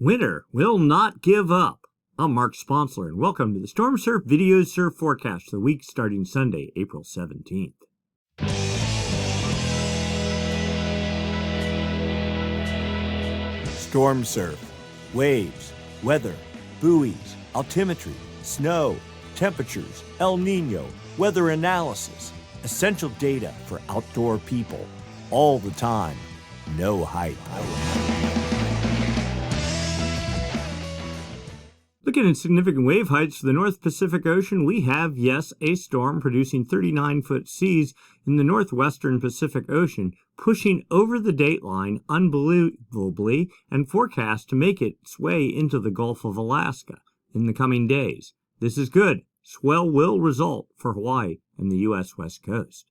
Winter will not give up. I'm Mark Sponsler, and welcome to the Stormsurf Video Surf Forecast for the week starting Sunday, April 17th. Stormsurf, waves, weather, buoys, altimetry, snow, temperatures, El Nino, weather analysis, essential data for outdoor people, all the time, no hype. Looking at significant wave heights for the North Pacific Ocean, we have, yes, a storm producing 39-foot seas in the northwestern Pacific Ocean, pushing over the dateline unbelievably and forecast to make its way into the Gulf of Alaska in the coming days. This is good. Swell will result for Hawaii and the U.S. West Coast.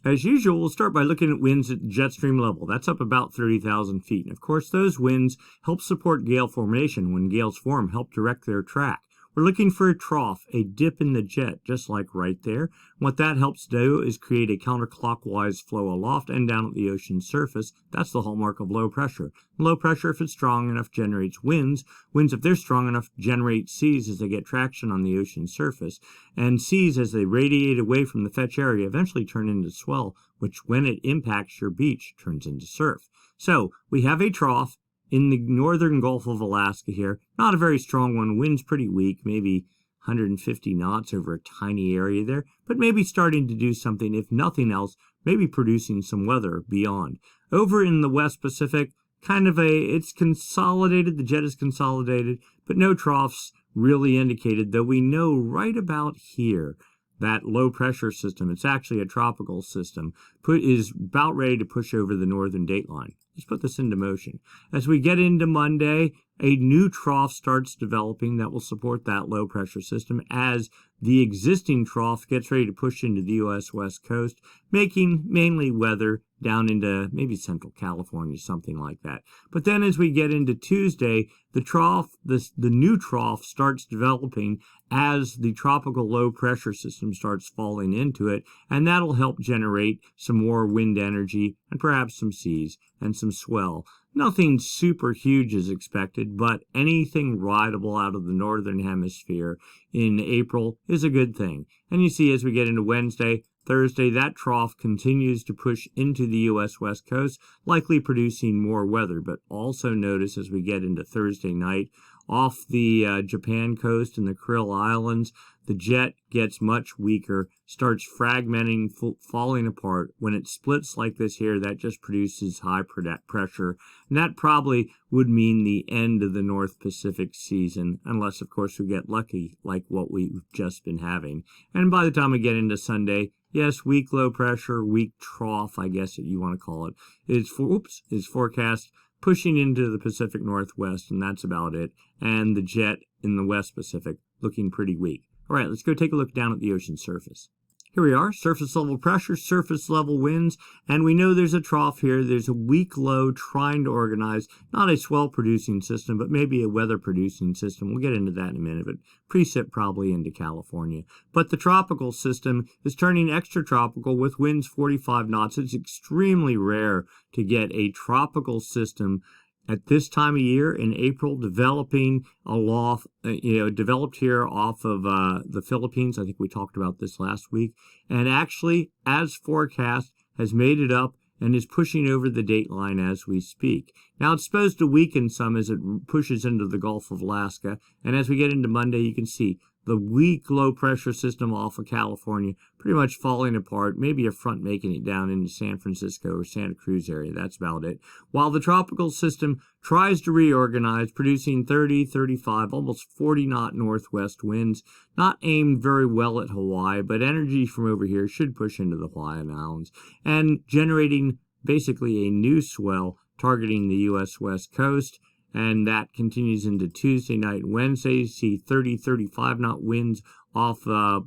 As usual, we'll start by looking at winds at jet stream level. That's up about 30,000 feet. And of course, those winds help support gale formation. When gales form, help direct their track. We're looking for a trough, a dip in the jet, just like right there. What that helps do is create a counterclockwise flow aloft and down at the ocean surface. That's the hallmark of low pressure. Low pressure, if it's strong enough, generates winds. Winds, if they're strong enough, generate seas as they get traction on the ocean surface. And seas, as they radiate away from the fetch area, eventually turn into swell, which, when it impacts your beach, turns into surf. So, we have a trough in the northern Gulf of Alaska here. Not a very strong one. Wind's pretty weak, maybe 150 knots over a tiny area there, but maybe starting to do something, if nothing else, maybe producing some weather beyond. Over in the West Pacific, it's consolidated, the jet is consolidated, but no troughs really indicated, though we know right about here that low pressure system, it's actually a tropical system, is about ready to push over the northern dateline. Let's put this into motion. As we get into Monday, a new trough starts developing that will support that low pressure system as the existing trough gets ready to push into the U.S. West Coast, making mainly weather down into maybe central California, something like that. But then as we get into Tuesday, the new trough starts developing as the tropical low pressure system starts falling into it, and that'll help generate some more wind energy and perhaps some seas and some swell. Nothing super huge is expected, but anything rideable out of the northern hemisphere in April is a good thing. And you see, as we get into Wednesday, Thursday, that trough continues to push into the U.S. West Coast, likely producing more weather. But also notice as we get into Thursday night, off the Japan coast and the Kuril Islands, the jet gets much weaker, starts fragmenting, falling apart. When it splits like this here, that just produces high pressure. And that probably would mean the end of the North Pacific season, unless, of course, we get lucky like what we've just been having. And by the time we get into Sunday, yes, weak low pressure, weak trough, I guess you want to call it, is forecast pushing into the Pacific Northwest, and that's about it. And the jet in the West Pacific looking pretty weak. All right, let's go take a look down at the ocean surface. Here we are, surface level pressure, surface level winds, and we know there's a trough here. There's a weak low trying to organize, not a swell producing system, but maybe a weather producing system. We'll get into that in a minute, but precip probably into California. But the tropical system is turning extratropical with winds 45 knots. It's extremely rare to get a tropical system at this time of year in April, developing developed here off of the Philippines. I think we talked about this last week. And actually, as forecast, has made it up and is pushing over the dateline as we speak. Now, it's supposed to weaken some as it pushes into the Gulf of Alaska. And as we get into Monday, you can see the weak low-pressure system off of California pretty much falling apart, maybe a front making it down into San Francisco or Santa Cruz area. That's about it. While the tropical system tries to reorganize, producing 30, 35, almost 40-knot northwest winds, not aimed very well at Hawaii, but energy from over here should push into the Hawaiian Islands, and generating basically a new swell targeting the U.S. West Coast. And that continues into Tuesday night and Wednesday. You see 30, 35-knot winds off the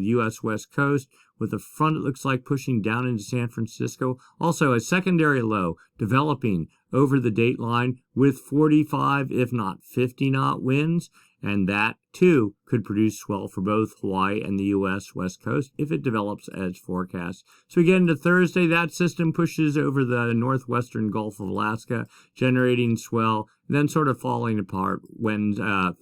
U.S. West Coast with a front, it looks like, pushing down into San Francisco. Also, a secondary low developing over the dateline with 45, if not 50-knot winds. and that too could produce swell for both Hawaii and the U.S. West Coast if it develops as forecast. So we get into Thursday, that system pushes over the northwestern Gulf of Alaska, generating swell, then sort of falling apart when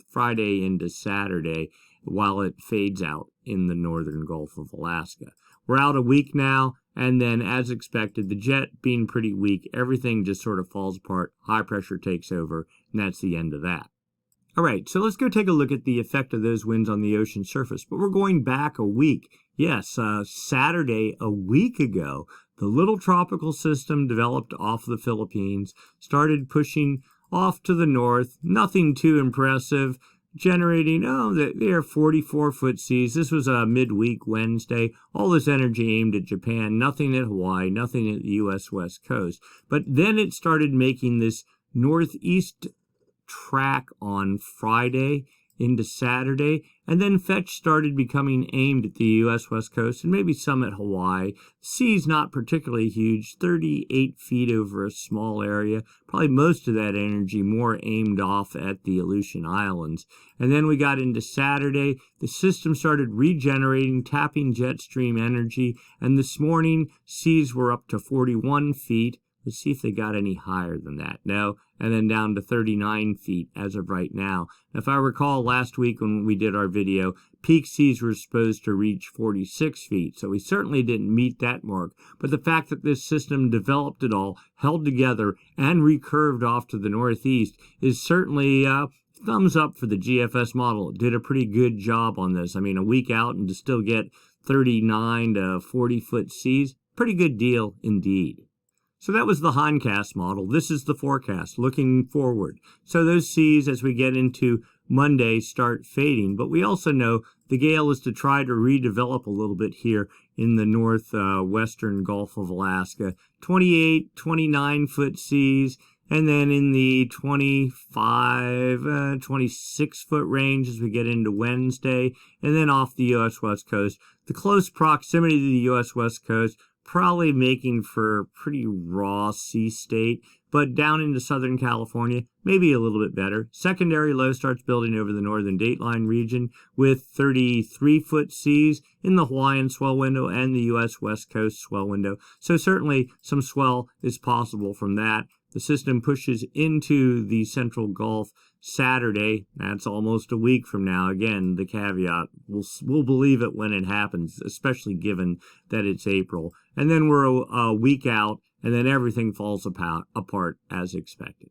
Friday into Saturday while it fades out in the northern Gulf of Alaska. We're out a week now, and then as expected, the jet being pretty weak, everything just sort of falls apart, high pressure takes over, and that's the end of that. All right, so let's go take a look at the effect of those winds on the ocean surface, but we're going back a week. Yes, Saturday, a week ago, the little tropical system developed off the Philippines, started pushing off to the north, nothing too impressive, generating, they are 44-foot seas. This was a midweek Wednesday. All this energy aimed at Japan, nothing at Hawaii, nothing at the U.S. West Coast. But then it started making this northeast track on Friday into Saturday, and then fetch started becoming aimed at the U.S. West Coast and maybe some at Hawaii. Sea's not particularly huge, 38 feet over a small area, probably most of that energy more aimed off at the Aleutian Islands. And then we got into Saturday, the system started regenerating, tapping jet stream energy, and this morning seas were up to 41 feet. Let's see if they got any higher than that. No, and then down to 39 feet as of right now. If I recall last week when we did our video, peak seas were supposed to reach 46 feet, so we certainly didn't meet that mark. But the fact that this system developed it all, held together, and recurved off to the northeast is certainly thumbs up for the GFS model. It did a pretty good job on this. I mean, a week out and to still get 39 to 40-foot seas, pretty good deal indeed. So that was the hindcast model. This is the forecast, looking forward. So those seas, as we get into Monday, start fading. But we also know the gale is to try to redevelop a little bit here in the northwestern Gulf of Alaska. 28, 29-foot seas, and then in the 25, 26-foot range as we get into Wednesday, and then off the U.S. West Coast. The close proximity to the U.S. West Coast probably making for pretty raw sea state, but down into Southern California, maybe a little bit better. Secondary low starts building over the northern dateline region with 33-foot seas in the Hawaiian swell window and the U.S. West Coast swell window. So certainly some swell is possible from that. The system pushes into the central Gulf Saturday. That's almost a week from now. Again, the caveat, we'll believe it when it happens, especially given that it's April. And then we're a week out, and then everything falls apart as expected.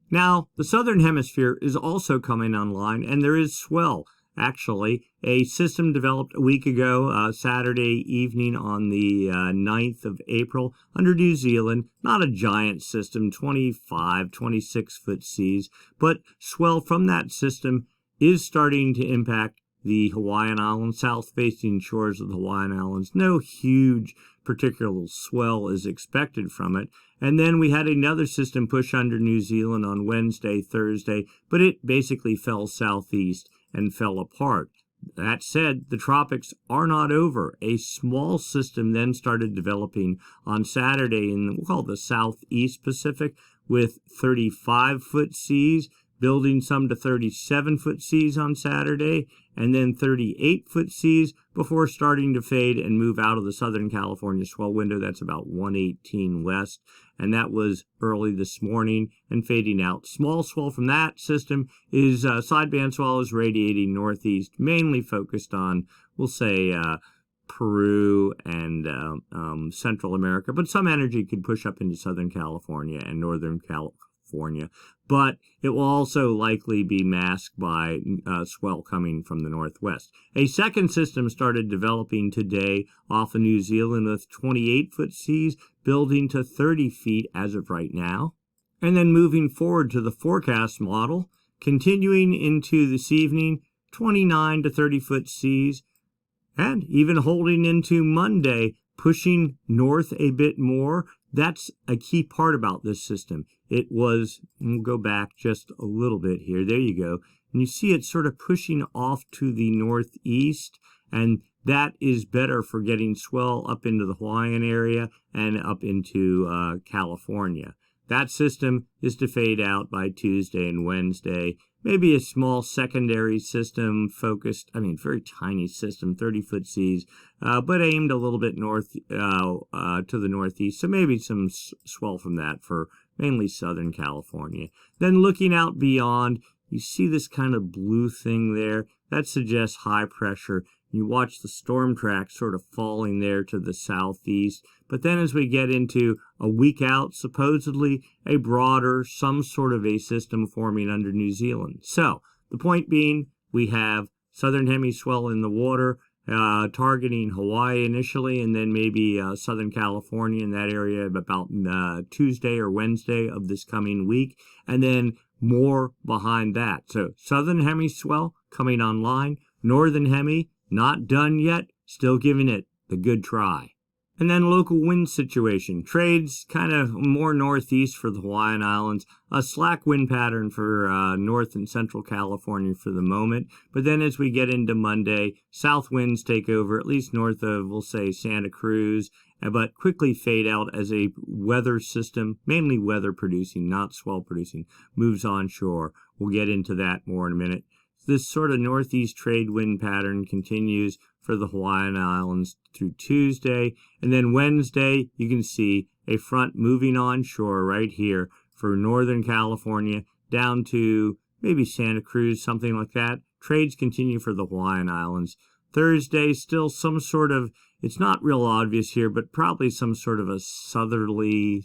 Now, the southern hemisphere is also coming online, and there is swell. Actually, a system developed a week ago, Saturday evening on the 9th of April under New Zealand. Not a giant system, 25, 26-foot seas, but swell from that system is starting to impact the Hawaiian Islands, south-facing shores of the Hawaiian Islands. No huge particular swell is expected from it. And then we had another system push under New Zealand on Wednesday, Thursday, but it basically fell southeast and fell apart. That said, the tropics are not over. A small system then started developing on Saturday in, we'll call it the southeast Pacific, with 35-foot seas, building some to 37-foot seas on Saturday, and then 38-foot seas before starting to fade and move out of the Southern California swell window. That's about 118 west, and that was early this morning and fading out. Small swell from that system is sideband swell is radiating northeast, mainly focused on, we'll say, Peru and Central America, but some energy could push up into Southern California and Northern California, but it will also likely be masked by swell coming from the northwest. A second system started developing today off of New Zealand with 28-foot seas, building to 30 feet as of right now. And then moving forward to the forecast model, continuing into this evening, 29 to 30-foot seas, and even holding into Monday, pushing north a bit more. That's a key part about this system. It was, and we'll go back just a little bit here. There you go. And you see it sort of pushing off to the northeast, and that is better for getting swell up into the Hawaiian area and up into California. that system is to fade out by Tuesday and Wednesday. Maybe a small secondary system focused, very tiny system, 30-foot seas, but aimed a little bit north to the northeast. So maybe some swell from that for mainly Southern California. Then looking out beyond, you see this kind of blue thing there. That suggests high pressure. You watch the storm track sort of falling there to the southeast. But then as we get into a week out, supposedly a broader, some sort of a system forming under New Zealand. So the point being, we have southern hemiswell in the water, targeting Hawaii initially, and then maybe Southern California in that area about Tuesday or Wednesday of this coming week. And then more behind that. So southern hemiswell coming online, northern hemi, not done yet, still giving it the good try. And then local wind situation. Trades kind of more northeast for the Hawaiian Islands. A slack wind pattern for north and central California for the moment. But then as we get into Monday, south winds take over, at least north of, we'll say, Santa Cruz, but quickly fade out as a weather system, mainly weather producing, not swell producing, moves onshore. We'll get into that more in a minute. This sort of northeast trade wind pattern continues for the Hawaiian Islands through Tuesday. And then Wednesday, you can see a front moving onshore right here for Northern California down to maybe Santa Cruz, something like that. Trades continue for the Hawaiian Islands. Thursday, still some sort of, it's not real obvious here, but probably some sort of a southerly,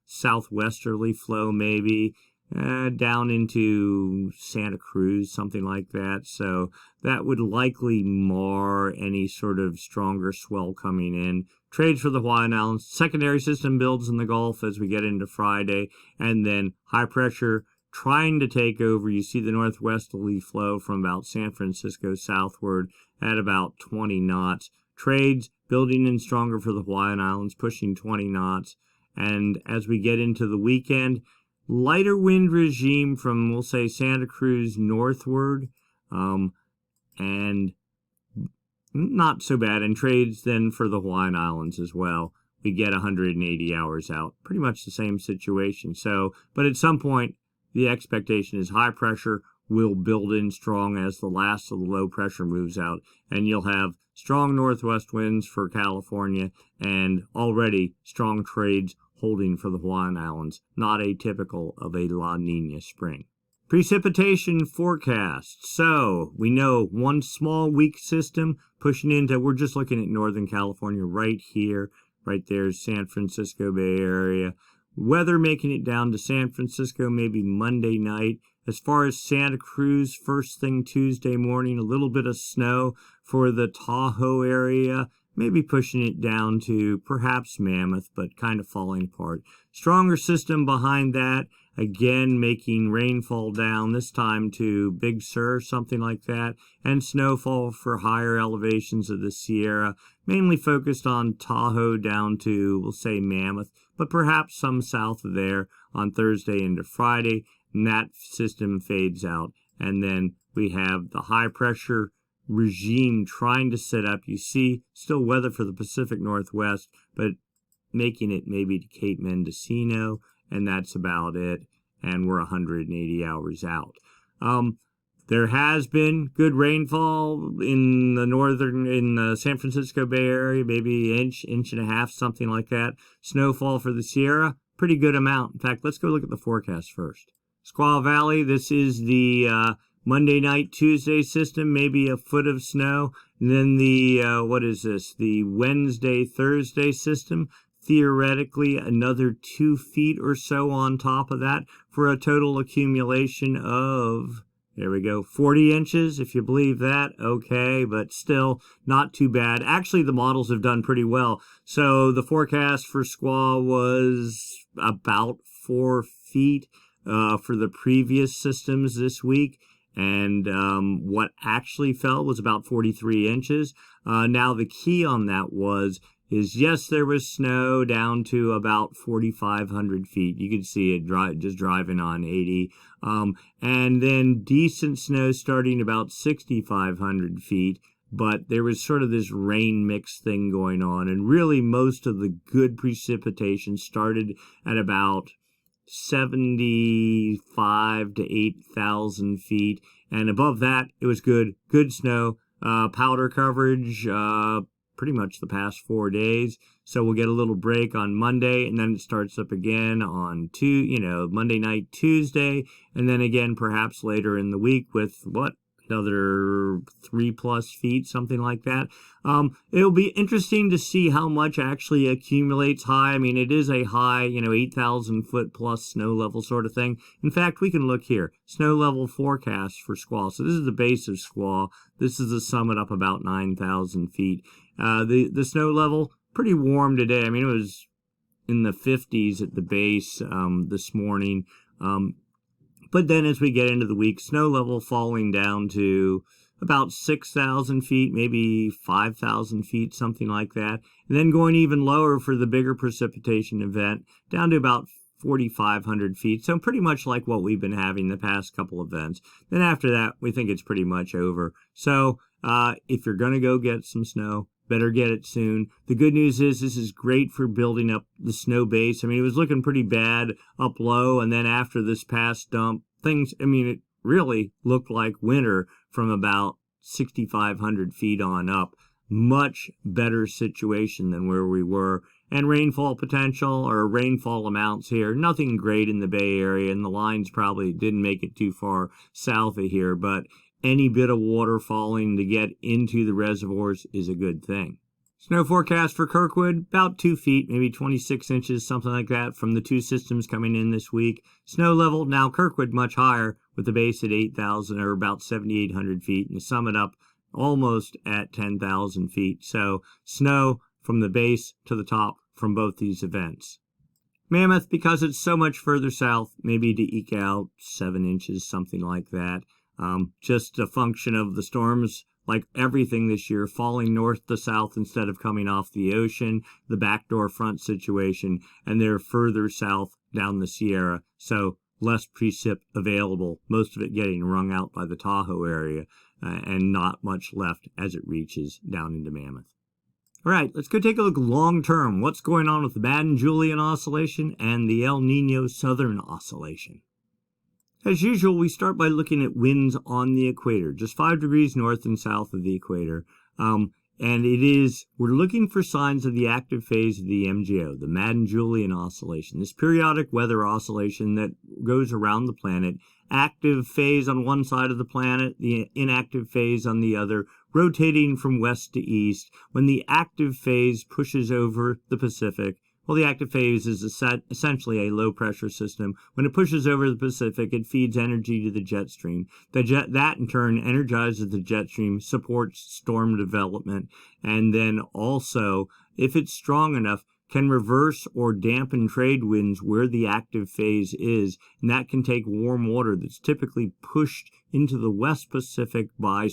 southwesterly flow maybe. Down into Santa Cruz, something like that. So that would likely mar any sort of stronger swell coming in. Trades for the Hawaiian Islands. Secondary system builds in the Gulf as we get into Friday. And then high pressure trying to take over. You see the northwesterly flow from about San Francisco southward at about 20 knots. Trades building in stronger for the Hawaiian Islands, pushing 20 knots. And as we get into the weekend, lighter wind regime from, we'll say, Santa Cruz northward, and not so bad. And trades then for the Hawaiian Islands as well. We get 180 hours out. Pretty much the same situation. So, but at some point, the expectation is high pressure will build in strong as the last of the low pressure moves out. And you'll have strong northwest winds for California and already strong trades holding for the Hawaiian Islands, not atypical of a La Nina spring. Precipitation forecast. So we know one small weak system pushing into, we're just looking at Northern California right here, right there's San Francisco Bay Area. Weather making it down to San Francisco maybe Monday night. As far as Santa Cruz, first thing Tuesday morning, a little bit of snow for the Tahoe area. Maybe pushing it down to perhaps Mammoth, but kind of falling apart. Stronger system behind that, again making rainfall down, this time to Big Sur, something like that, and snowfall for higher elevations of the Sierra, mainly focused on Tahoe down to, we'll say, Mammoth, but perhaps some south of there on Thursday into Friday, and that system fades out. And then we have the high pressure regime trying to set up. You see still weather for the Pacific Northwest, but making it maybe to Cape Mendocino, and that's about it. And we're 180 hours out. There has been good rainfall in the San Francisco Bay Area, maybe inch and a half, something like that. Snowfall for the Sierra, pretty good amount. In fact, let's go look at the forecast first. Squaw Valley, this is the Monday night, Tuesday system, maybe a foot of snow. And then the, the Wednesday, Thursday system, theoretically another 2 feet or so on top of that for a total accumulation of, there we go, 40 inches, if you believe that. Okay, but still not too bad. Actually, the models have done pretty well. So the forecast for squaw was about 4 feet for the previous systems this week. And what actually fell was about 43 inches. Now, the key on that is yes, there was snow down to about 4,500 feet. You could see it just driving on 80. And then decent snow starting about 6,500 feet. But there was sort of this rain mix thing going on. And really most of the good precipitation started at about 75 to 8,000 feet. And above that, it was good snow, powder coverage, pretty much the past 4 days. So we'll get a little break on Monday, and then it starts up again on Monday night, Tuesday, and then again perhaps later in the week with another 3+ feet, something like that. It'll be interesting to see how much actually accumulates high. I mean, it is a high, 8,000 foot plus snow level sort of thing. In fact, we can look here, snow level forecast for squall. So this is the base of squall. This is the summit up about 9,000 feet. The snow level, pretty warm today. I mean, it was in the 50s at the base this morning. But then as we get into the week, snow level falling down to about 6,000 feet, maybe 5,000 feet, something like that. And then going even lower for the bigger precipitation event, down to about 4,500 feet. So pretty much like what we've been having the past couple events. Then after that, we think it's pretty much over. So if you're going to go get some snow, better get it soon. The good news is this is great for building up the snow base. I mean, it was looking pretty bad up low, and then after this past dump, it really looked like winter from about 6,500 feet on up. Much better situation than where we were. And rainfall potential or rainfall amounts here, nothing great in the Bay Area, and the lines probably didn't make it too far south of here, but any bit of water falling to get into the reservoirs is a good thing. Snow forecast for Kirkwood, about 2 feet, maybe 26 inches, something like that, from the two systems coming in this week. Snow level, now Kirkwood much higher, with the base at 8,000 or about 7,800 feet, and the summit up almost at 10,000 feet. So snow from the base to the top from both these events. Mammoth, because it's so much further south, maybe to eke out 7 inches, something like that. Just a function of the storms, like everything this year, falling north to south instead of coming off the ocean, the backdoor front situation, and they're further south down the Sierra, so less precip available, most of it getting wrung out by the Tahoe area, and not much left as it reaches down into Mammoth. All right, let's go take a look long term. What's going on with the Madden Julian Oscillation and the El Nino Southern Oscillation? As usual, we start by looking at winds on the equator, just 5 degrees north and south of the equator. And we're looking for signs of the active phase of the MJO, the Madden Julian Oscillation, this periodic weather oscillation that goes around the planet. Active phase on one side of the planet, the inactive phase on the other, rotating from west to east. When the active phase pushes over the Pacific, well, the active phase is essentially a low-pressure system. When it pushes over the Pacific, it feeds energy to the jet stream. That, in turn, energizes the jet stream, supports storm development, and then also, if it's strong enough, can reverse or dampen trade winds where the active phase is, and that can take warm water that's typically pushed into the West Pacific by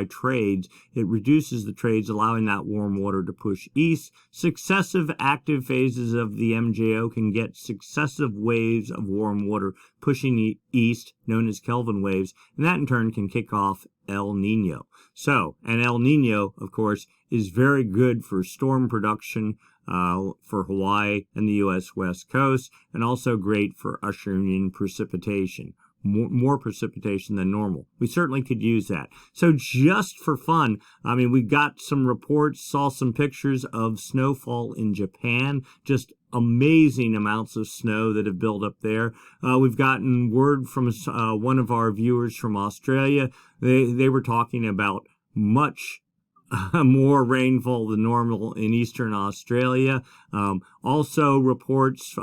trades. It reduces the trades, allowing that warm water to push east. Successive active phases of the MJO can get successive waves of warm water pushing east, known as Kelvin waves, and that in turn can kick off El Nino. So, and El Nino, of course, is very good for storm production for Hawaii and the U.S. West Coast, and also great for ushering in precipitation. More precipitation than normal. We certainly could use that. So just for fun, we got some reports, saw some pictures of snowfall in Japan, just amazing amounts of snow that have built up there. We've gotten word from one of our viewers from Australia. They were talking about much more rainfall than normal in eastern Australia. Also reports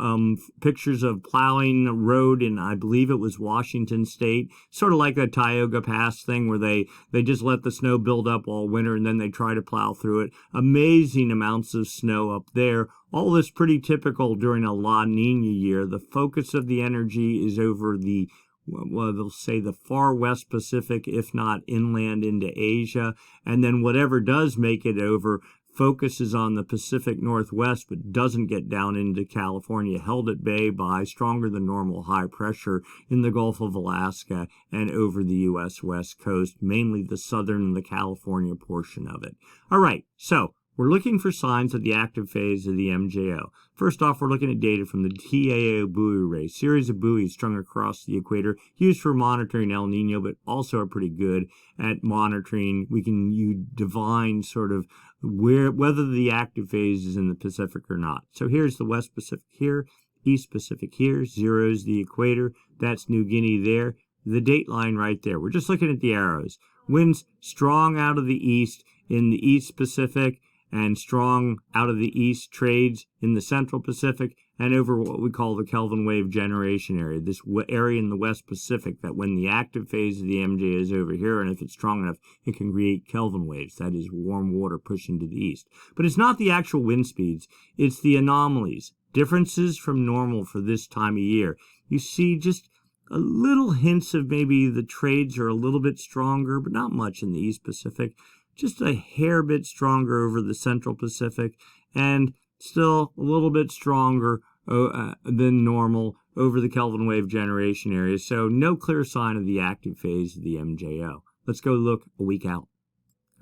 pictures of plowing a road in, I believe it was Washington State, sort of like a Tioga Pass thing where they just let the snow build up all winter and then they try to plow through it. Amazing amounts of snow up there. All this pretty typical during a La Nina year. The focus of the energy is over the they'll say the far west Pacific, if not inland into Asia. And then whatever does make it over focuses on the Pacific Northwest, but doesn't get down into California, held at bay by stronger than normal high pressure in the Gulf of Alaska and over the U.S. West Coast, mainly the southern and the California portion of it. All right, so we're looking for signs of the active phase of the MJO. First off, we're looking at data from the TAO buoy array, series of buoys strung across the equator, used for monitoring El Nino, but also are pretty good at monitoring. You divine sort of whether the active phase is in the Pacific or not. So here's the West Pacific here, East Pacific here, zero's the equator, that's New Guinea there, the date line right there. We're just looking at the arrows. Winds strong out of the east in the East Pacific, and strong out of the east trades in the Central Pacific and over what we call the Kelvin wave generation area, this area in the West Pacific that when the active phase of the MJ is over here, and if it's strong enough, it can create Kelvin waves. That is warm water pushing to the east. But it's not the actual wind speeds, it's the anomalies, differences from normal for this time of year. You see just a little hints of maybe the trades are a little bit stronger, but not much in the East Pacific. Just a hair bit stronger over the Central Pacific, and still a little bit stronger than normal over the Kelvin wave generation area. So no clear sign of the active phase of the MJO. Let's go look a week out.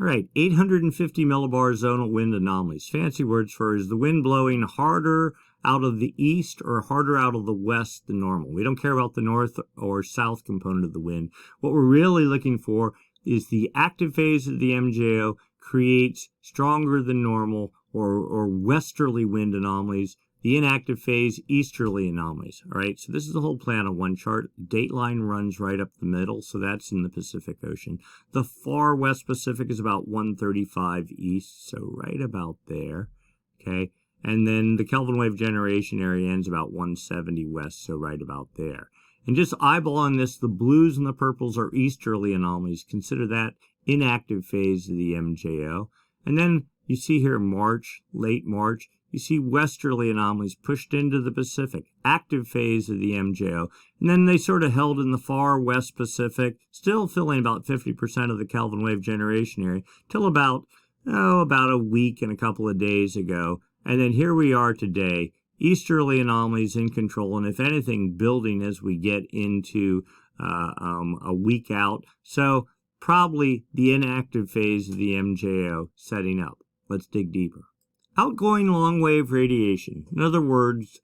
All right, 850 millibar zonal wind anomalies. Fancy words for is the wind blowing harder out of the east or harder out of the west than normal. We don't care about the north or south component of the wind. What we're really looking for is the active phase of the MJO creates stronger than normal or westerly wind anomalies, the inactive phase easterly anomalies. All right, so this is the whole plan on one chart. The date line runs right up the middle, so that's in the Pacific Ocean. The far West Pacific is about 135 east, so right about there, okay? And then the Kelvin wave generation area ends about 170 west, so right about there. And just eyeballing this, the blues and the purples are easterly anomalies. Consider that inactive phase of the MJO. And then you see here March, late March, you see westerly anomalies pushed into the Pacific, active phase of the MJO. And then they sort of held in the far West Pacific, still filling about 50% of the Kelvin wave generation area, till about a week and a couple of days ago. And then here we are today. Easterly anomalies in control, and if anything, building as we get into a week out. So probably the inactive phase of the MJO setting up. Let's dig deeper. Outgoing long wave radiation. In other words,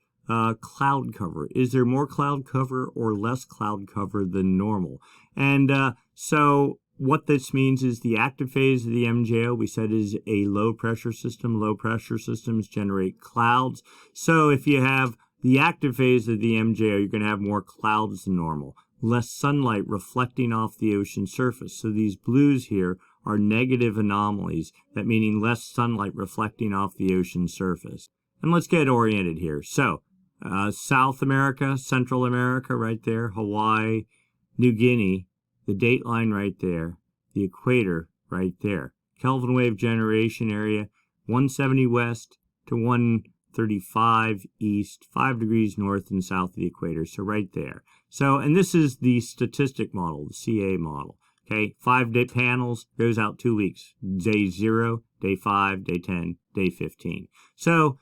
cloud cover. Is there more cloud cover or less cloud cover than normal? And so what this means is the active phase of the MJO, we said, is a low pressure system. Low pressure systems generate clouds. So if you have the active phase of the MJO, you're going to have more clouds than normal, less sunlight reflecting off the ocean surface. So these blues here are negative anomalies, that meaning less sunlight reflecting off the ocean surface. And let's get oriented here. So South America, Central America right there, Hawaii, New Guinea, the date line right there, the equator right there. Kelvin wave generation area, 170 west to 135 east, 5 degrees north and south of the equator, so right there. So, and this is the statistic model, the CA model. Okay, 5-day panels, goes out 2 weeks. Day 0, day 5, day 10, day 15. So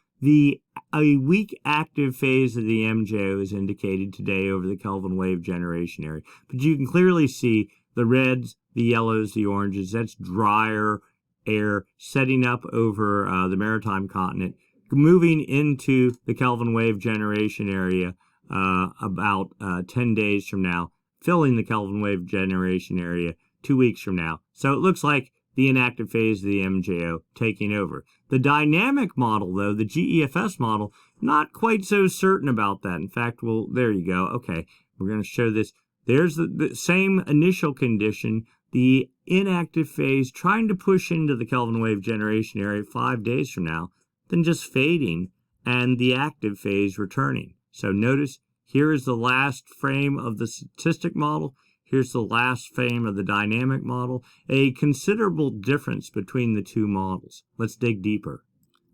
a weak active phase of the MJO is indicated today over the Kelvin wave generation area. But you can clearly see the reds, the yellows, the oranges. That's drier air setting up over the maritime continent, moving into the Kelvin wave generation area about 10 days from now, filling the Kelvin wave generation area 2 weeks from now. So it looks like the inactive phase of the MJO taking over. The dynamic model, though, the GEFS model, not quite so certain about that. In fact, well, there you go. Okay, we're going to show this. There's the same initial condition, the inactive phase trying to push into the Kelvin wave generation area 5 days from now, then just fading, and the active phase returning. So notice, here is the last frame of the statistic model. Here's the last frame of the dynamic model. A considerable difference between the two models. Let's dig deeper.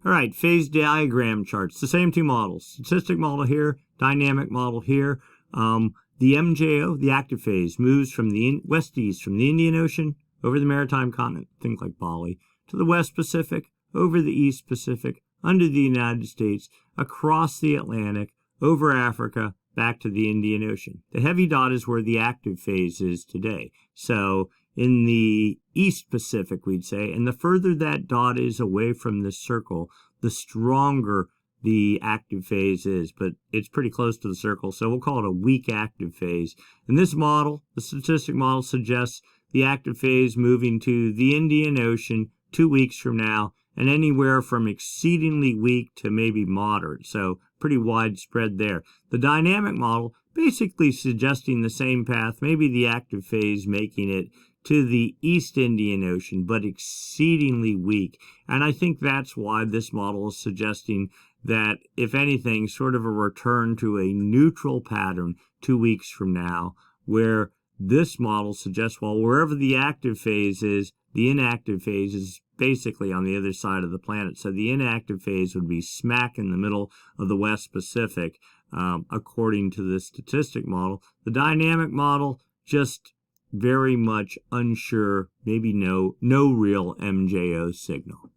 All right, phase diagram charts. The same two models. Statistic model here, dynamic model here. The MJO, the active phase, moves from the west-east, from the Indian Ocean, over the maritime continent, think like Bali, to the West Pacific, over the East Pacific, under the United States, across the Atlantic, over Africa, back to the Indian Ocean. The heavy dot is where the active phase is today. So in the East Pacific, we'd say, and the further that dot is away from this circle, the stronger the active phase is, but it's pretty close to the circle, so we'll call it a weak active phase. And this model, the statistic model, suggests the active phase moving to the Indian Ocean 2 weeks from now, and anywhere from exceedingly weak to maybe moderate, so pretty widespread there. The dynamic model basically suggesting the same path, maybe the active phase making it to the East Indian Ocean, but exceedingly weak. And I think that's why this model is suggesting that, if anything, sort of a return to a neutral pattern 2 weeks from now, where this model suggests, well, wherever the active phase is, the inactive phase is basically on the other side of the planet. So the inactive phase would be smack in the middle of the West Pacific, according to the statistic model. The dynamic model, just very much unsure, maybe no real MJO signal.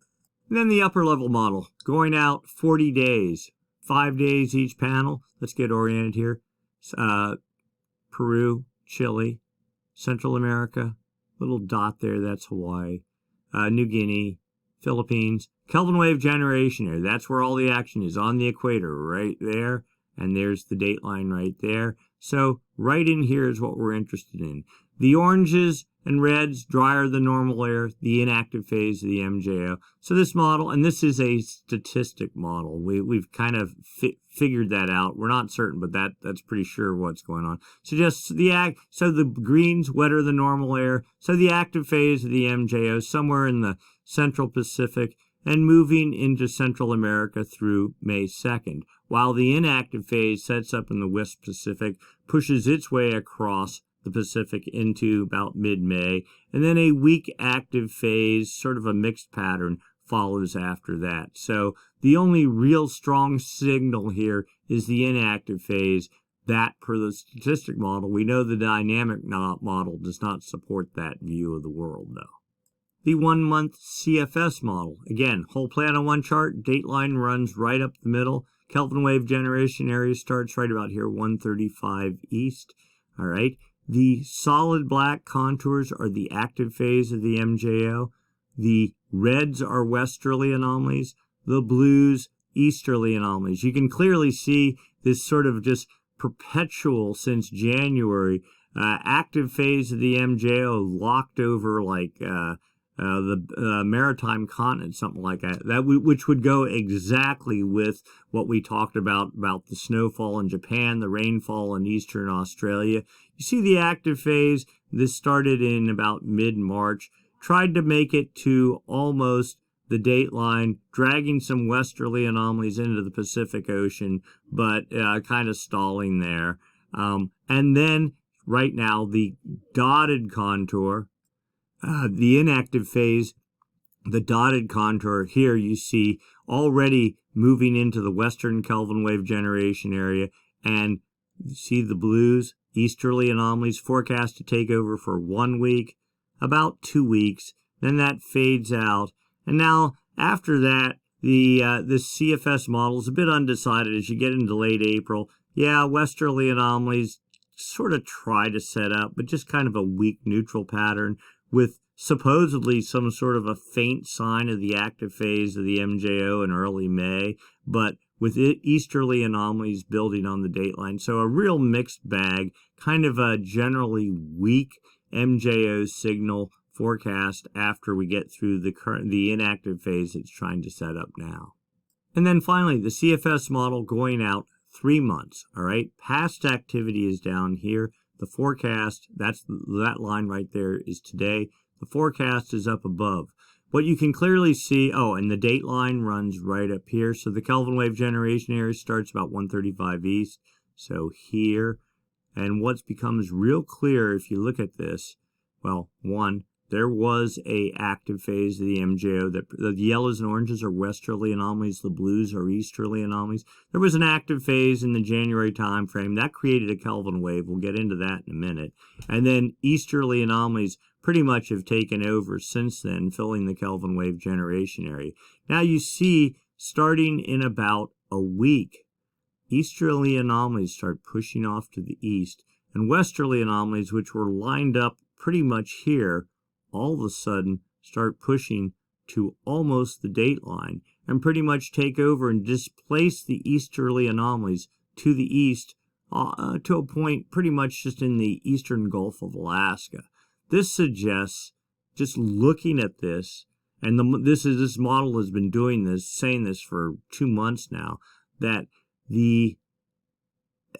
And then the upper level model, going out 40 days, 5 days each panel. Let's get oriented here. Peru, Chile, Central America, little dot there, that's Hawaii, New Guinea, Philippines, Kelvin wave generation area. That's where all the action is, on the equator, right there. And there's the date line right there. So right in here is what we're interested in. The oranges and reds, drier than normal air, the inactive phase of the MJO. So this model, and this is a statistic model. We've kind of figured that out. We're not certain, but that's pretty sure what's going on. Suggests so the greens, wetter than normal air. So the active phase of the MJO somewhere in the Central Pacific and moving into Central America through May 2nd, while the inactive phase sets up in the West Pacific, pushes its way across the Pacific into about mid-May, and then a weak active phase, sort of a mixed pattern, follows after that. So the only real strong signal here is the inactive phase. That, per the statistic model, we know the dynamic model does not support that view of the world, though. The 1 month CFS model, again, whole planet on one chart, date line runs right up the middle, Kelvin wave generation area starts right about here, 135 east. All right. The solid black contours are the active phase of the MJO. The reds are westerly anomalies. The blues, easterly anomalies. You can clearly see this sort of just perpetual, since January, active phase of the MJO locked over like the maritime continent, something like that, which would go exactly with what we talked about the snowfall in Japan, the rainfall in eastern Australia. You see the active phase, this started in about mid-March, tried to make it to almost the date line, dragging some westerly anomalies into the Pacific Ocean, but kind of stalling there. And then right now, the dotted contour, the inactive phase, the dotted contour here you see already moving into the western Kelvin wave generation area, and you see the blues, easterly anomalies forecast to take over for 1 week, about 2 weeks, then that fades out, and now after that the CFS model is a bit undecided as you get into late April. Yeah, westerly anomalies sort of try to set up, but just kind of a weak neutral pattern, with supposedly some sort of a faint sign of the active phase of the MJO in early May, but with easterly anomalies building on the date line. So a real mixed bag, kind of a generally weak MJO signal forecast after we get through the inactive phase it's trying to set up now. And then finally, the CFS model going out 3 months, all right? Past activity is down here. The forecast, that line right there is today. The forecast is up above. What you can clearly see, and the date line runs right up here. So the Kelvin wave generation area starts about 135 east. So here. And what becomes real clear if you look at this, well, one, there was a active phase of the MJO. The yellows and oranges are westerly anomalies. The blues are easterly anomalies. There was an active phase in the January time frame. That created a Kelvin wave. We'll get into that in a minute. And then easterly anomalies pretty much have taken over since then, filling the Kelvin wave generation area. Now you see, starting in about a week, easterly anomalies start pushing off to the east, and westerly anomalies, which were lined up pretty much here all of a sudden start pushing to almost the dateline and pretty much take over and displace the easterly anomalies to the east to a point pretty much just in the eastern Gulf of Alaska. This suggests, just looking at this, and this model has been saying this for 2 months now, that the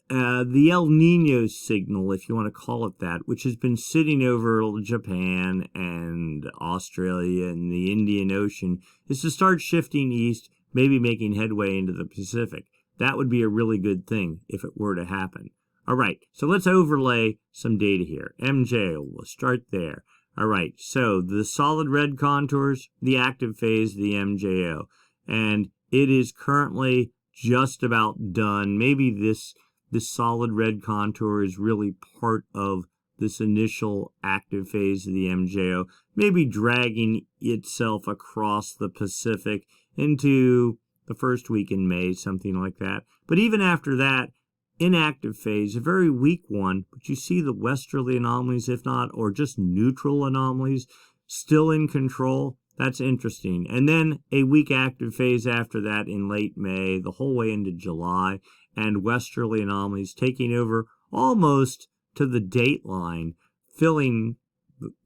El Nino signal, if you want to call it that, which has been sitting over Japan and Australia and the Indian Ocean, is to start shifting east, maybe making headway into the Pacific. That would be a really good thing if it were to happen. All right, so let's overlay some data here. MJO, we'll start there. All right, so the solid red contours, the active phase of the MJO, and it is currently just about done. Maybe this solid red contour is really part of this initial active phase of the MJO, maybe dragging itself across the Pacific into the first week in May, something like that. But even after that, inactive phase, a very weak one, but you see the westerly anomalies, if not, or just neutral anomalies, still in control. That's interesting. And then a weak active phase after that in late May, the whole way into July, and westerly anomalies taking over almost to the dateline, filling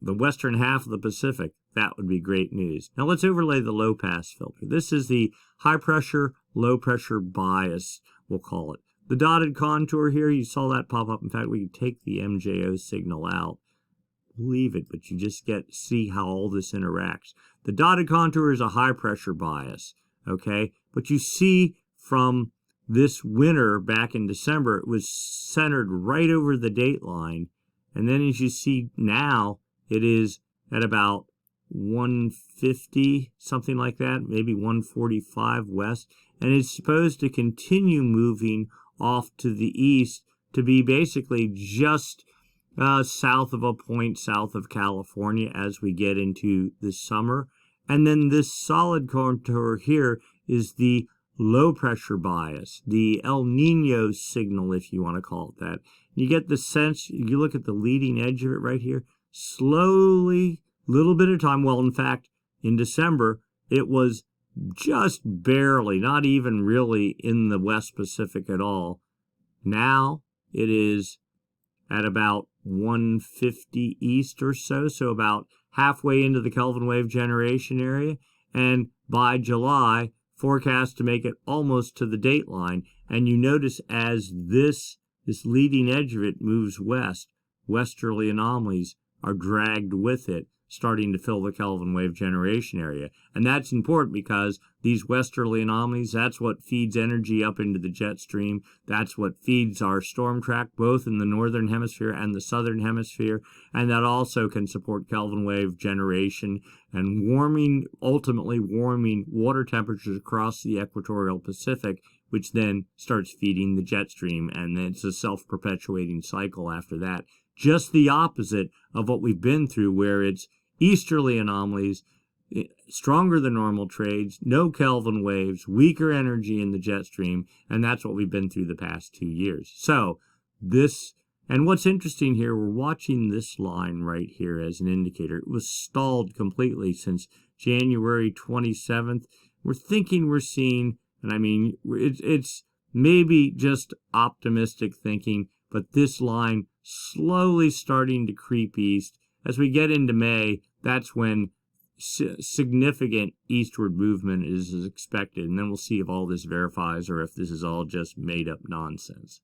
the western half of the Pacific. That would be great news. Now let's overlay the low pass filter. This is the high pressure, low pressure bias, we'll call it. The dotted contour here, you saw that pop up. In fact, we can take the MJO signal out, leave it, but you just see how all this interacts. The dotted contour is a high pressure bias, okay? But you see from this winter back in December, it was centered right over the dateline. And then as you see now, it is at about 150, something like that, maybe 145 west. And it's supposed to continue moving off to the east to be basically just south of a point south of California as we get into the summer. And then this solid contour here is the low pressure bias, the El Nino signal, if you want to call it that. You get the sense, you look at the leading edge of it right here, slowly, little bit of time. Well, in fact, in December, it was just barely, not even really in the West Pacific at all. Now it is at about 150 east or so, so about halfway into the Kelvin wave generation area. And by July, forecast to make it almost to the dateline. And you notice as this leading edge of it moves west, westerly anomalies are dragged with it, starting to fill the Kelvin wave generation area. And that's important because these westerly anomalies, that's what feeds energy up into the jet stream. That's what feeds our storm track, both in the northern hemisphere and the southern hemisphere. And that also can support Kelvin wave generation and warming, ultimately warming water temperatures across the equatorial Pacific, which then starts feeding the jet stream. And then it's a self-perpetuating cycle after that. Just the opposite of what we've been through, where it's easterly anomalies, stronger than normal trades, no Kelvin waves, weaker energy in the jet stream, and that's what we've been through the past 2 years. So this, and what's interesting here, we're watching this line right here as an indicator. It was stalled completely since January 27th. We're thinking we're seeing, and I mean, it's maybe just optimistic thinking, but this line slowly starting to creep east. As we get into May, that's when significant eastward movement is expected, and then we'll see if all this verifies or if this is all just made-up nonsense.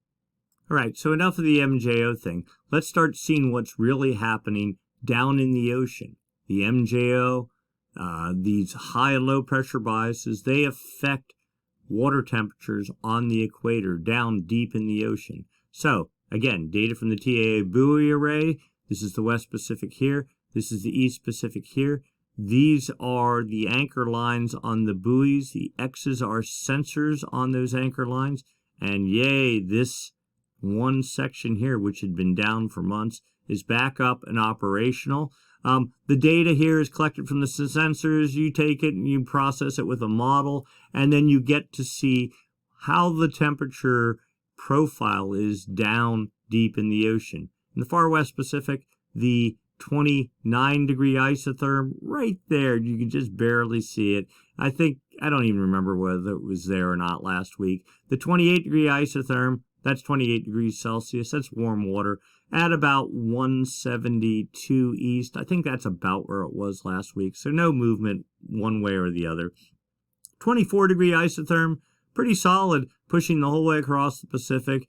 All right, so enough of the MJO thing. Let's start seeing what's really happening down in the ocean. The MJO, these high and low pressure biases, they affect water temperatures on the equator down deep in the ocean. So, again, data from the TAA buoy array. This is the West Pacific here. This is the East Pacific here. These are the anchor lines on the buoys. The X's are sensors on those anchor lines. And yay, this one section here, which had been down for months, is back up and operational. The data here is collected from the sensors. You take it and you process it with a model, and then you get to see how the temperature profile is down deep in the ocean. In the far West Pacific, the 29-degree isotherm right there. You can just barely see it. I don't even remember whether it was there or not last week. The 28-degree isotherm, that's 28 degrees Celsius. That's warm water at about 172 east. I think that's about where it was last week. So no movement one way or the other. 24-degree isotherm, pretty solid, pushing the whole way across the Pacific.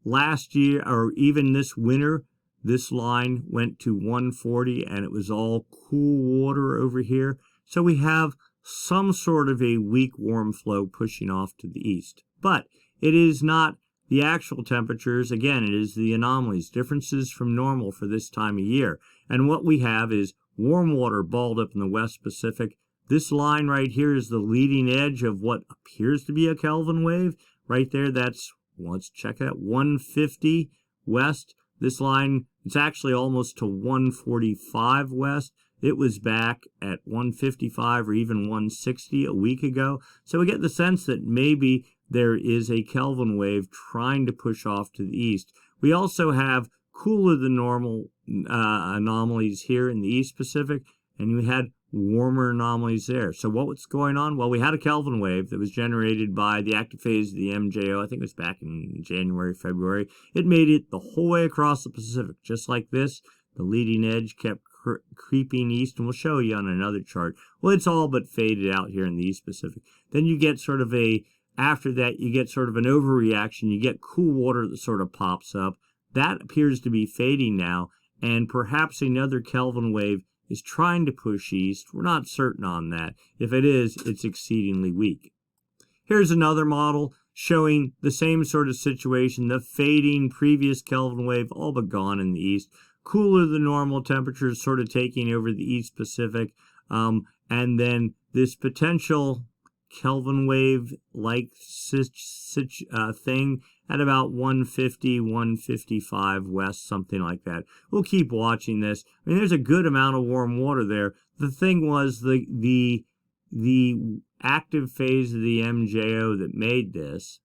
Last year, or even this winter, this line went to 140, and it was all cool water over here. So we have some sort of a weak warm flow pushing off to the east. But it is not the actual temperatures. Again, it is the anomalies, differences from normal for this time of year. And what we have is warm water balled up in the West Pacific. This line right here is the leading edge of what appears to be a Kelvin wave. Right there, that's, let's check that, 150 west. This line, it's actually almost to 145 west. It was back at 155 or even 160 a week ago. So we get the sense that maybe there is a Kelvin wave trying to push off to the east. We also have cooler than normal anomalies here in the East Pacific, and we had warmer anomalies there. So what's going on? Well, we had a Kelvin wave that was generated by the active phase of the MJO. I think it was back in January, February. It made it the whole way across the Pacific, just like this. The leading edge kept creeping east, and we'll show you on another chart. Well, it's all but faded out here in the East Pacific. Then you get sort of after that, you get sort of an overreaction. You get cool water that sort of pops up. That appears to be fading now, and perhaps another Kelvin wave is trying to push east. We're not certain on that. If it is, it's exceedingly weak. Here's another model showing the same sort of situation, the fading previous Kelvin wave all but gone in the east. Cooler than normal temperatures sort of taking over the East Pacific. And then this potential Kelvin wave-like thing at about 150, 155 west, something like that. We'll keep watching this. I mean, there's a good amount of warm water there. The thing was the active phase of the MJO that made this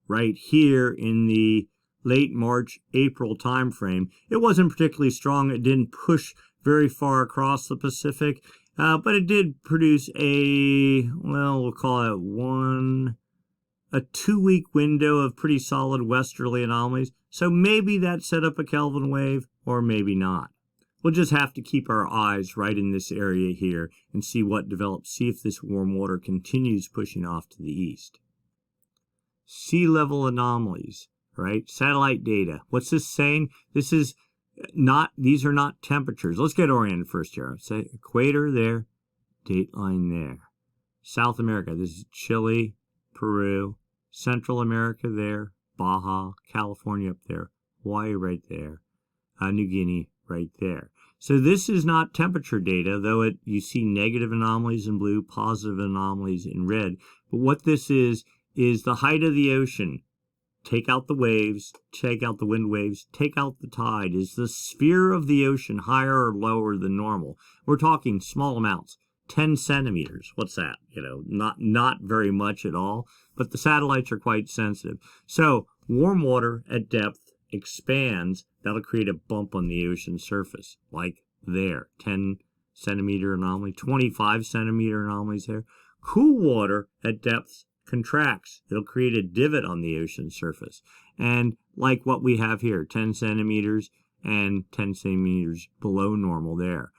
right here in the late March, April time frame. It wasn't particularly strong. It didn't push very far across the Pacific. But it did produce we'll call it a 2-week window of pretty solid westerly anomalies. So maybe that set up a Kelvin wave, or maybe not. We'll just have to keep our eyes right in this area here and see what develops, see if this warm water continues pushing off to the east. Sea level anomalies, right? Satellite data. What's this saying? These are not temperatures. Let's get oriented first here. Say equator there, dateline there. South America, this is Chile, Peru, Central America there, Baja, California up there, Hawaii right there, New Guinea right there. So this is not temperature data, though you see negative anomalies in blue, positive anomalies in red. But what this is the height of the ocean. Take out the waves, take out the wind waves, take out the tide. Is the sphere of the ocean higher or lower than normal? We're talking small amounts, 10 centimeters. What's that? Not very much at all, but the satellites are quite sensitive. So warm water at depth expands. That'll create a bump on the ocean surface, like there, 10 centimeter anomaly, 25 centimeter anomalies there. Cool water at depths contracts. It'll create a divot on the ocean surface. And like what we have here, 10 centimeters and 10 centimeters below normal there.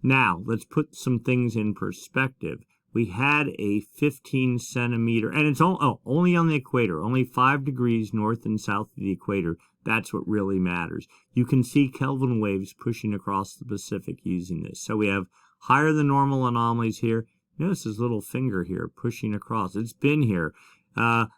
Now, let's put some things in perspective. We had a 15 centimeter, and it's only on the equator, only 5 degrees north and south of the equator. That's what really matters. You can see Kelvin waves pushing across the Pacific using this. So we have higher than normal anomalies here. Notice his little finger here pushing across. It's been here.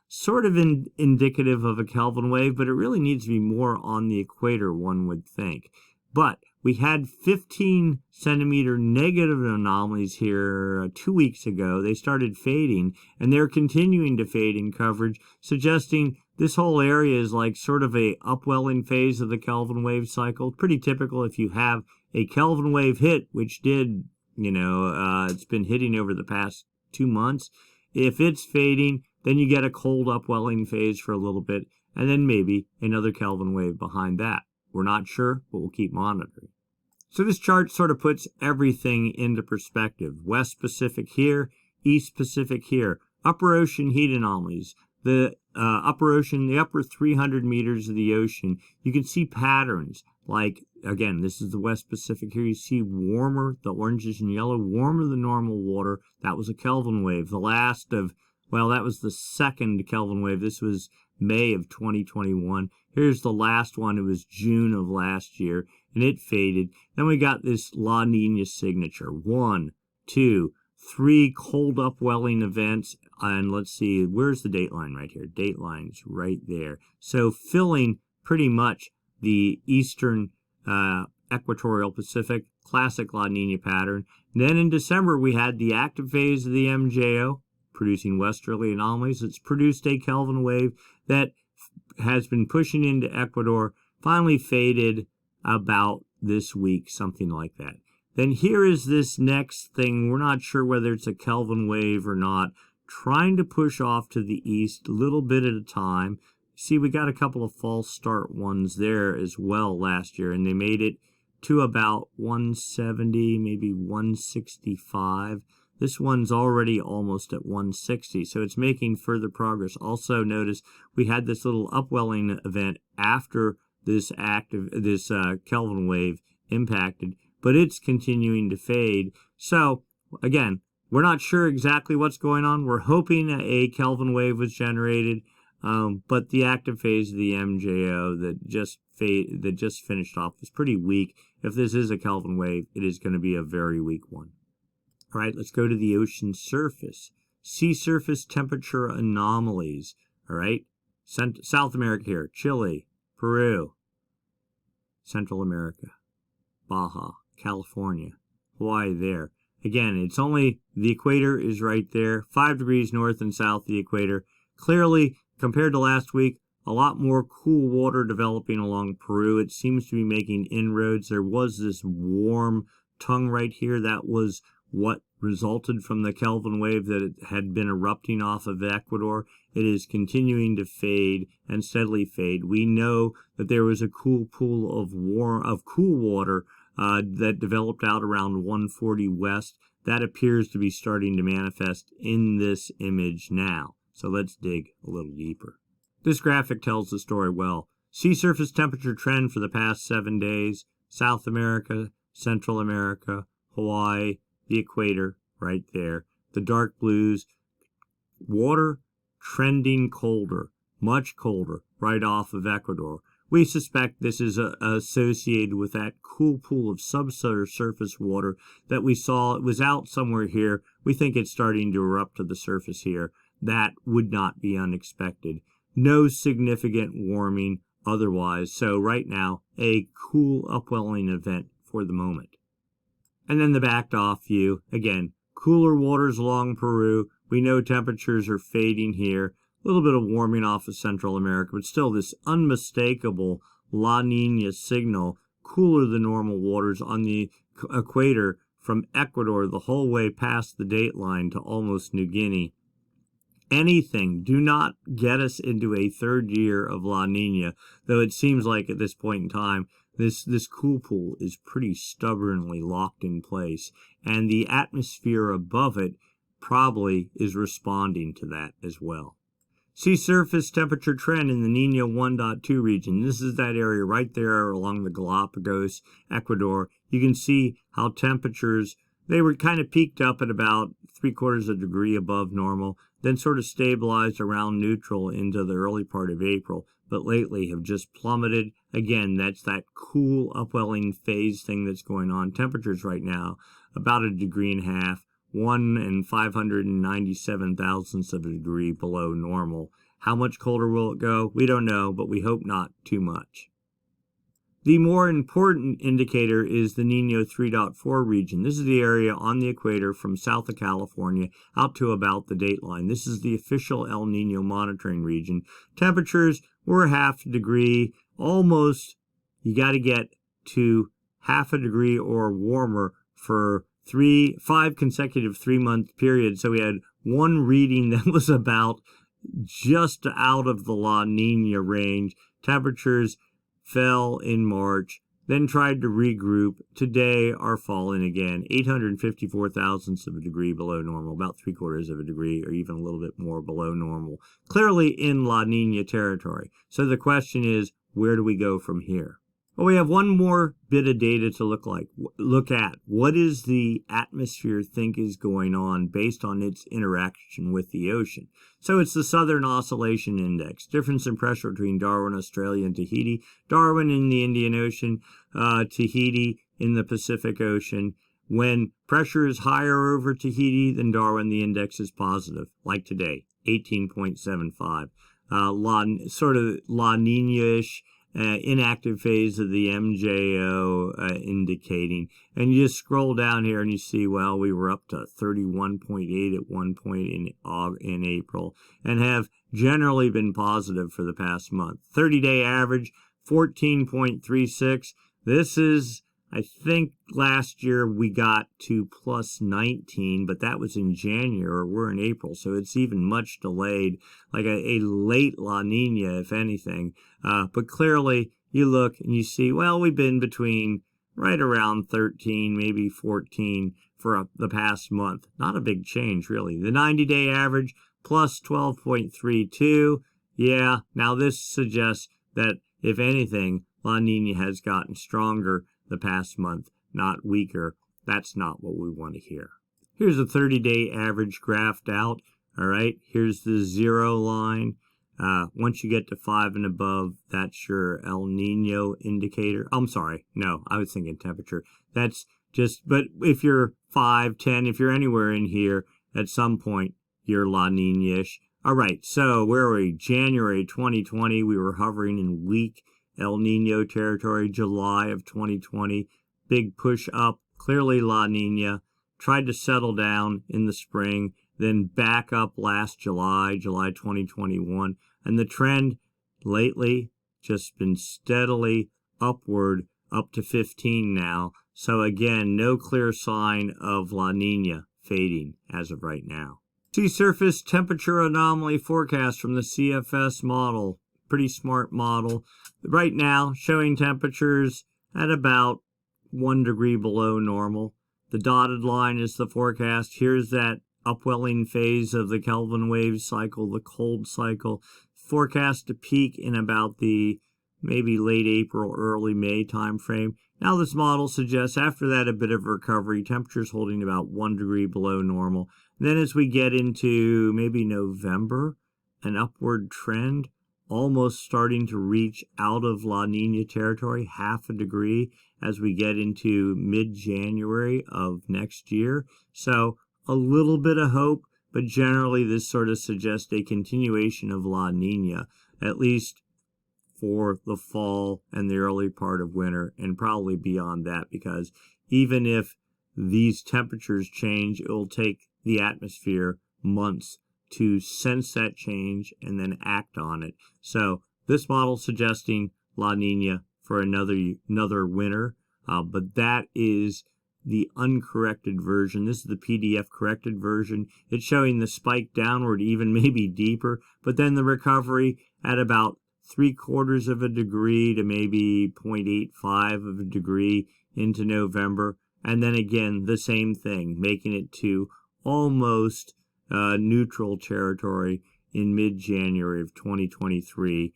Sort of indicative of a Kelvin wave, but it really needs to be more on the equator, one would think. But we had 15 centimeter negative anomalies here 2 weeks ago. They started fading, and they're continuing to fade in coverage, suggesting this whole area is like sort of a upwelling phase of the Kelvin wave cycle. Pretty typical if you have a Kelvin wave hit, which did, it's been hitting over the past 2 months. If it's fading, then you get a cold upwelling phase for a little bit, and then maybe another Kelvin wave behind that. We're not sure, but we'll keep monitoring. So this chart sort of puts everything into perspective. West Pacific here, East Pacific here, upper ocean heat anomalies, the upper ocean, the upper 300 meters of the ocean. You can see patterns like, again, this is the West Pacific here. You see warmer, the oranges and yellow, warmer than normal water. That was a Kelvin wave. The last of, well, that was the second Kelvin wave. This was May of 2021. Here's the last one. It was June of last year, and it faded. Then we got this La Nina signature. 1, 2, 3 cold upwelling events. And let's see, where's the date line right here? Date line's right there. So filling pretty much the eastern equatorial Pacific, classic La Nina pattern. And then in December, we had the active phase of the MJO, producing westerly anomalies. It's produced a Kelvin wave that has been pushing into Ecuador, finally faded about this week, something like that. Then here is this next thing. We're not sure whether it's a Kelvin wave or not, trying to push off to the east a little bit at a time. See, we got a couple of false start ones there as well last year, and they made it to about 170, maybe 165. This one's already almost at 160, so it's making further progress. Also, notice we had this little upwelling event after this Kelvin wave impacted, but it's continuing to fade. So, again, we're not sure exactly what's going on. We're hoping a Kelvin wave was generated, but the active phase of the MJO that just finished off was pretty weak. If this is a Kelvin wave, it is going to be a very weak one. All right, let's go to the ocean surface. Sea surface temperature anomalies. All right, South America here, Chile, Peru, Central America, Baja, California, Hawaii there. Again, it's only, the equator is right there, 5 degrees north and south of the equator. Clearly, compared to last week, a lot more cool water developing along Peru. It seems to be making inroads. There was this warm tongue right here. That was what resulted from the Kelvin wave that had been erupting off of Ecuador. It is continuing to fade and steadily fade. We know that there was a cool pool of cool water that developed out around 140 west. That appears to be starting to manifest in this image now. So let's dig a little deeper. This graphic tells the story well. Sea surface temperature trend for the past 7 days. South America, Central America, Hawaii, the equator right there. The dark blues. Water trending colder, much colder, right off of Ecuador. We suspect this is associated with that cool pool of subsurface water that we saw. It was out somewhere here. We think it's starting to erupt to the surface here. That would not be unexpected. No significant warming otherwise. So right now, a cool upwelling event for the moment. And then the backed off view. Again, cooler waters along Peru. We know temperatures are fading here. A little bit of warming off of Central America, but still this unmistakable La Nina signal, cooler than normal waters on the equator from Ecuador the whole way past the date line to almost New Guinea. Anything, do not get us into a third year of La Nina, though it seems like at this point in time, this cool pool is pretty stubbornly locked in place, and the atmosphere above it probably is responding to that as well. Sea surface temperature trend in the Nina 1.2 region. This is that area right there along the Galapagos, Ecuador. You can see how temperatures, they were kind of peaked up at about 3/4 of a degree above normal, then sort of stabilized around neutral into the early part of April, but lately have just plummeted. Again, that's that cool upwelling phase thing that's going on. Temperatures right now about 1.5 degrees, 1 597 thousandths of a degree below normal. How much colder will it go? We don't know, but we hope not too much. The more important indicator is the Nino 3.4 region. This is the area on the equator from south of California out to about the date line. This is the official El Nino monitoring region. Temperatures were 0.5 degree, almost, you got to get to 0.5 degree or warmer for 5 consecutive 3-month periods. So we had one reading that was about just out of the La Nina range. Temperatures fell in March, then tried to regroup. Today are falling again, 854 thousandths of a degree below normal, about 3/4 of a degree, or even a little bit more below normal, clearly in La Nina territory. So the question is, where do we go from here? Well, we have one more bit of data to look at. What does the atmosphere think is going on based on its interaction with the ocean? So it's the Southern Oscillation Index, difference in pressure between Darwin, Australia, and Tahiti, Darwin in the Indian Ocean, Tahiti in the Pacific Ocean. When pressure is higher over Tahiti than Darwin, the index is positive, like today, 18.75. Sort of La Nina-ish, inactive phase of the MJO indicating. And you just scroll down here and you see, well, we were up to 31.8 at one point in April and have generally been positive for the past month. 30-day average, 14.36. This is, I think last year we got to plus 19, but that was in January. We're in April, so it's even much delayed, like a late La Nina, if anything. But clearly, you look and you see, well, we've been between right around 13, maybe 14 for the past month. Not a big change, really. The 90-day average, plus 12.32. Yeah, now this suggests that, if anything, La Nina has gotten stronger the past month, not weaker. That's not what we want to hear. Here's a 30-day average graphed out. All right, here's the 0 line. Once you get to 5 and above, that's your El Nino indicator. I'm sorry, no, I was thinking temperature. That's just, but if you're 5, 10, if you're anywhere in here, at some point, you're La Nina-ish. All right, so where are we? January 2020, we were hovering in weak El Nino territory. July of 2020, big push up, clearly La Nina. Tried to settle down in the spring, then back up last July 2021. And the trend lately just been steadily upward up to 15 now. So again, no clear sign of La Nina fading as of right now. Sea surface temperature anomaly forecast from the CFS model. Pretty smart model. Right now, showing temperatures at about 1 degree below normal. The dotted line is the forecast. Here's that upwelling phase of the Kelvin wave cycle, the cold cycle. Forecast to peak in about the maybe late April, early May time frame. Now this model suggests after that a bit of recovery, temperatures holding about 1 degree below normal. And then as we get into maybe November, an upward trend, almost starting to reach out of La Nina territory, half a degree as we get into mid-January of next year. So a little bit of hope, but generally this sort of suggests a continuation of La Nina, at least for the fall and the early part of winter, and probably beyond that, because even if these temperatures change, it will take the atmosphere months to sense that change and then act on it. So this model suggesting La Nina for another winter, but that is the uncorrected version. This is the PDF corrected version. It's showing the spike downward, even maybe deeper, but then the recovery at about 3/4 of a degree to maybe 0.85 of a degree into November. And then again, the same thing, making it to almost neutral territory in mid-January of 2023.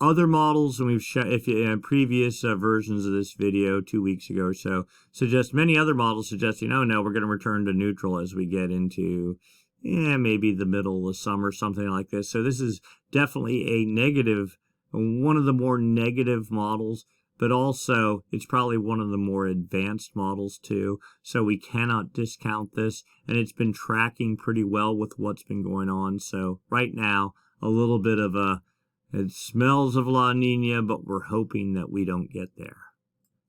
Other models, and we've previous versions of this video 2 weeks ago or so, suggest many other models suggesting, oh no, we're going to return to neutral as we get into maybe the middle of summer, something like this. So this is definitely a negative, one of the more negative models, but also it's probably one of the more advanced models too. So we cannot discount this, and it's been tracking pretty well with what's been going on. So right now, a little bit of it smells of La Nina, but we're hoping that we don't get there.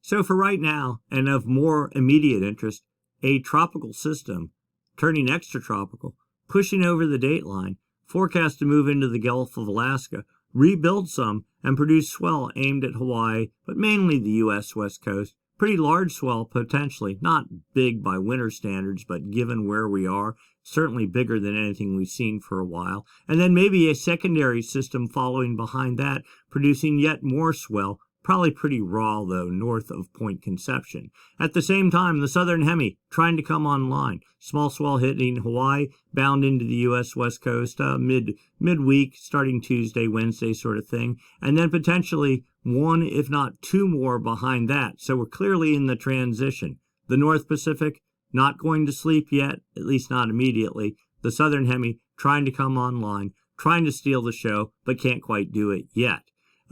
So for right now, and of more immediate interest, a tropical system turning extratropical, pushing over the dateline, forecast to move into the Gulf of Alaska, rebuild some, and produce swell aimed at Hawaii, but mainly the U.S. West Coast. Pretty large swell, potentially. Not big by winter standards, but given where we are, certainly bigger than anything we've seen for a while. And then maybe a secondary system following behind that, producing yet more swell, Probably pretty raw, though, north of Point Conception. At the same time, the southern hemi trying to come online. Small swell hitting Hawaii, bound into the U.S. West Coast midweek, starting Tuesday, Wednesday sort of thing. And then potentially one, if not two more behind that. So we're clearly in the transition. The North Pacific, not going to sleep yet, at least not immediately. The southern hemi trying to come online, trying to steal the show, but can't quite do it yet.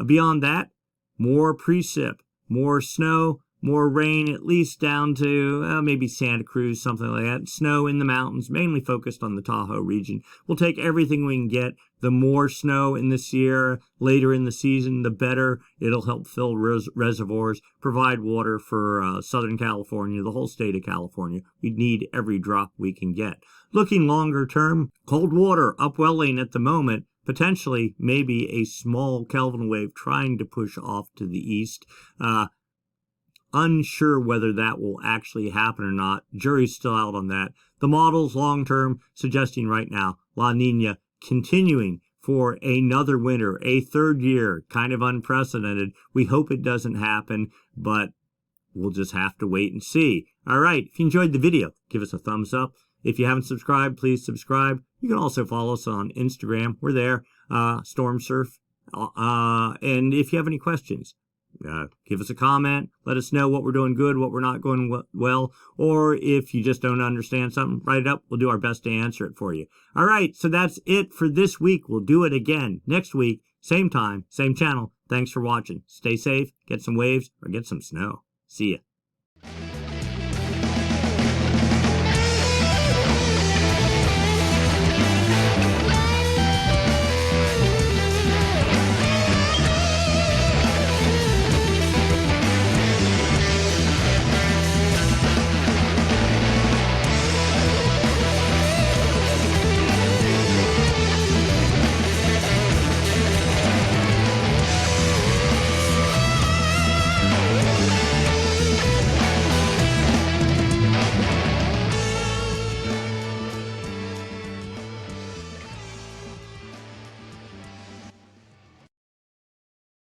Beyond that, more precip, more snow, more rain, at least down to maybe Santa Cruz, something like that. Snow in the mountains, mainly focused on the Tahoe region. We'll take everything we can get. The more snow in the Sierra later in the season, the better. It'll help fill reservoirs, provide water for Southern California, the whole state of California. We need every drop we can get. Looking longer term, cold water upwelling at the moment. Potentially, maybe a small Kelvin wave trying to push off to the east. Unsure whether that will actually happen or not. Jury's still out on that. The models long term suggesting right now La Nina continuing for another winter, a third year, kind of unprecedented. We hope it doesn't happen, but we'll just have to wait and see. All right, if you enjoyed the video, give us a thumbs up. If you haven't subscribed, please subscribe. You can also follow us on Instagram. We're there, Stormsurf. And if you have any questions, give us a comment. Let us know what we're doing good, what we're not going well. Or if you just don't understand something, write it up. We'll do our best to answer it for you. All right, so that's it for this week. We'll do it again next week. Same time, same channel. Thanks for watching. Stay safe, get some waves, or get some snow. See ya.